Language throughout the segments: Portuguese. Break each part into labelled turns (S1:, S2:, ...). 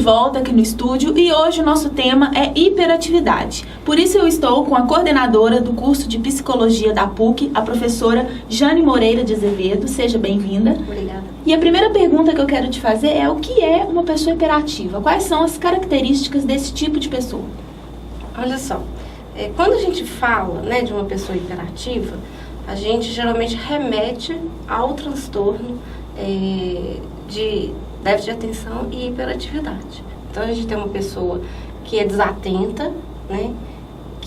S1: volta aqui no estúdio e hoje o nosso tema é hiperatividade. Por isso eu estou com a coordenadora do curso de Psicologia da PUC, a professora Jane Moreira de Azevedo. Seja bem-vinda.
S2: Obrigada.
S1: E a primeira pergunta que eu quero te fazer é: o que é uma pessoa hiperativa? Quais são as características desse tipo de pessoa?
S2: Olha só, quando a gente fala, né, de uma pessoa hiperativa, a gente geralmente remete ao transtorno de déficit de atenção e hiperatividade. Então a gente tem uma pessoa que é desatenta, né?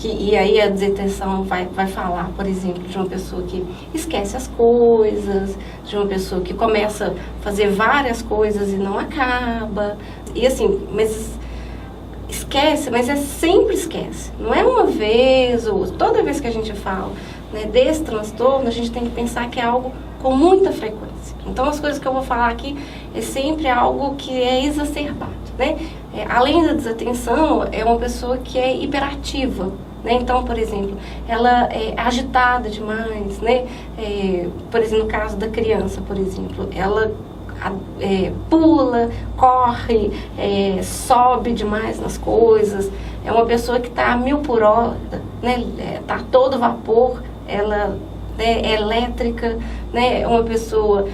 S2: E aí a desatenção vai falar, por exemplo, de uma pessoa que esquece as coisas, de uma pessoa que começa a fazer várias coisas e não acaba. E assim, mas esquece, mas sempre esquece. Não é uma vez ou toda vez que a gente fala, né, desse transtorno, a gente tem que pensar que é algo com muita frequência. Então, as coisas que eu vou falar aqui é sempre algo que é exacerbado, né? Além da desatenção, é uma pessoa que é hiperativa, né? Então, por exemplo, ela é agitada demais, né? Por exemplo, no caso da criança, por exemplo, ela pula, corre, sobe demais nas coisas. É uma pessoa que está a 1000 por hora, né? Está a todo vapor, ela é elétrica, né? É uma pessoa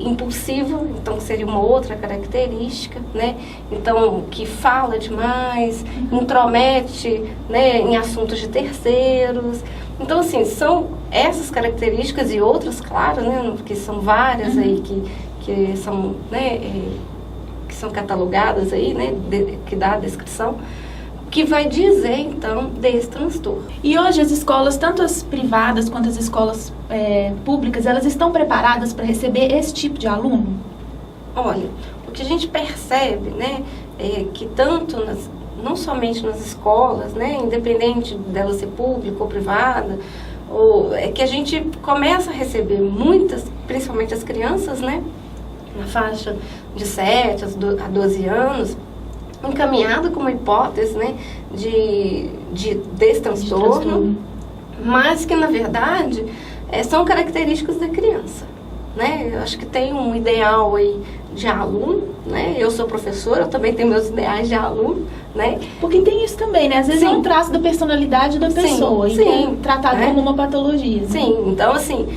S2: impulsiva, então seria uma outra característica, né? Então, que fala demais, intromete, né, em assuntos de terceiros. Então, assim, são essas características e outras, claro, né, porque são várias aí que são, né, que são catalogadas aí, né, que dá a descrição, que vai dizer, então, desse transtorno.
S1: E hoje as escolas, tanto as privadas quanto as escolas públicas, elas estão preparadas para receber esse tipo de aluno?
S2: Olha, o que a gente percebe, né, é que tanto não somente nas escolas, né, independente dela ser pública ou privada, é que a gente começa a receber muitas, principalmente as crianças, né, na faixa de 7 a 12 anos, encaminhado com uma hipótese, né, desse transtorno, mas que, na verdade, são características da criança, né? Eu acho que tem um ideal aí de aluno, né? Eu sou professora, eu também tenho meus ideais de aluno, né?
S1: Porque tem isso também, né? Às vezes é um traço da personalidade da pessoa, e é tratado como uma patologia. Né?
S2: Sim, então, assim,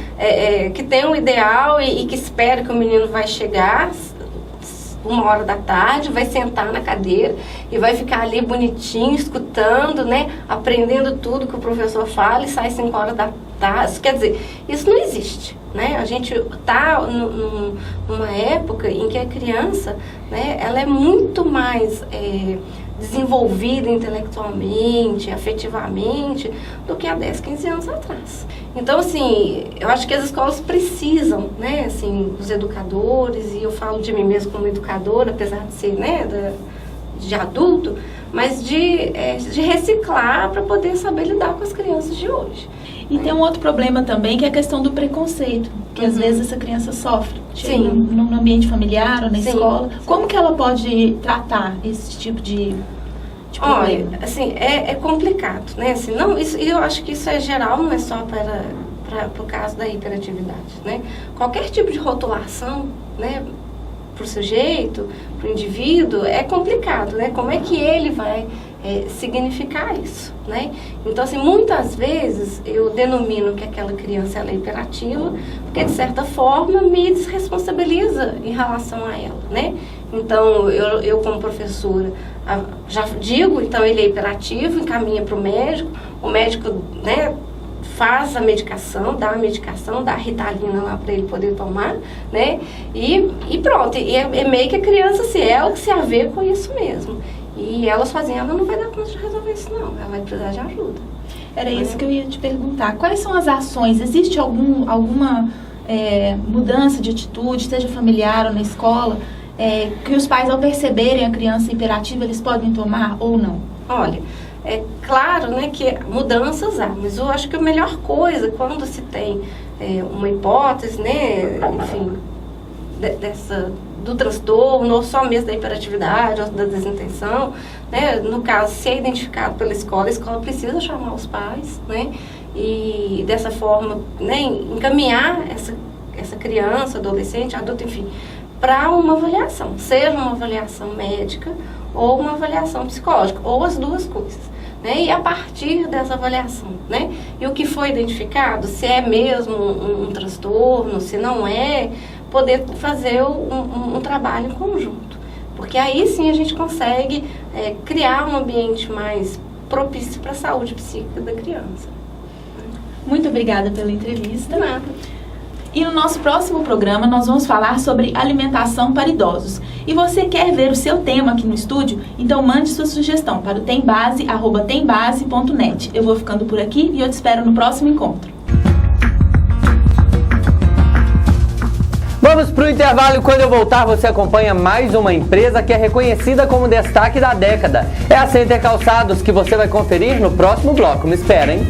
S2: que tem um ideal e que espera que o menino vai chegar 1h da tarde, vai sentar na cadeira e vai ficar ali bonitinho, escutando, né, aprendendo tudo que o professor fala e sai 5h da tarde. Quer dizer, isso não existe, né? A gente está numa época em que a criança, né, ela é muito mais desenvolvida intelectualmente, afetivamente, do que há 10, 15 anos atrás. Então, assim, eu acho que as escolas precisam, né, assim, os educadores, e eu falo de mim mesmo como educadora, apesar de ser, né, de adulto, mas de reciclar para poder saber lidar com as crianças de hoje.
S1: E tem um outro problema também, que é a questão do preconceito, que às vezes essa criança sofre, no ambiente familiar ou na escola. Como que ela pode tratar esse tipo de problema?
S2: Olha, assim, é complicado, né? Assim, não, eu acho que isso é geral, não é só para o caso da hiperatividade, né? Qualquer tipo de rotulação, né, para o sujeito, para o indivíduo, é complicado, né? Como é que ele vai significar isso, né? Então, assim, muitas vezes eu denomino que aquela criança ela é hiperativa, porque de certa forma me desresponsabiliza em relação a ela, né? Então, eu como professora já digo, então ele é hiperativo, encaminha para o médico, né, faz a medicação, dá a Ritalina lá para ele poder tomar, né? E pronto, e é meio que a criança, assim, ela que se avê com isso mesmo. E ela sozinha, ela não vai dar conta de resolver isso, não. Ela vai precisar de ajuda.
S1: Era isso que eu ia te perguntar. Quais são as ações? Existe alguma mudança de atitude, seja familiar ou na escola, que os pais, ao perceberem a criança hiperativa, eles podem tomar ou não?
S2: Olha, é claro, né, que mudanças há, mas eu acho que a melhor coisa, quando se tem uma hipótese, né, enfim, do transtorno, ou só mesmo da hiperatividade, ou da desatenção, né? No caso, se é identificado pela escola, a escola precisa chamar os pais, né? E dessa forma, né, encaminhar essa criança, adolescente, adulto, enfim, para uma avaliação, seja uma avaliação médica ou uma avaliação psicológica, ou as duas coisas. Né? E a partir dessa avaliação, né? E o que foi identificado, se é mesmo um transtorno, se não é, poder fazer um trabalho em conjunto. Porque aí sim a gente consegue criar um ambiente mais propício para a saúde psíquica da criança.
S1: Muito obrigada pela entrevista.
S2: De nada.
S1: E no nosso próximo programa nós vamos falar sobre alimentação para idosos. E você quer ver o seu tema aqui no estúdio? Então mande sua sugestão para o tembase@tembase.net. Eu vou ficando por aqui e eu te espero no próximo encontro.
S3: Vamos para o intervalo e quando eu voltar você acompanha mais uma empresa que é reconhecida como destaque da década. É a Center Calçados, que você vai conferir no próximo bloco. Me espera, hein?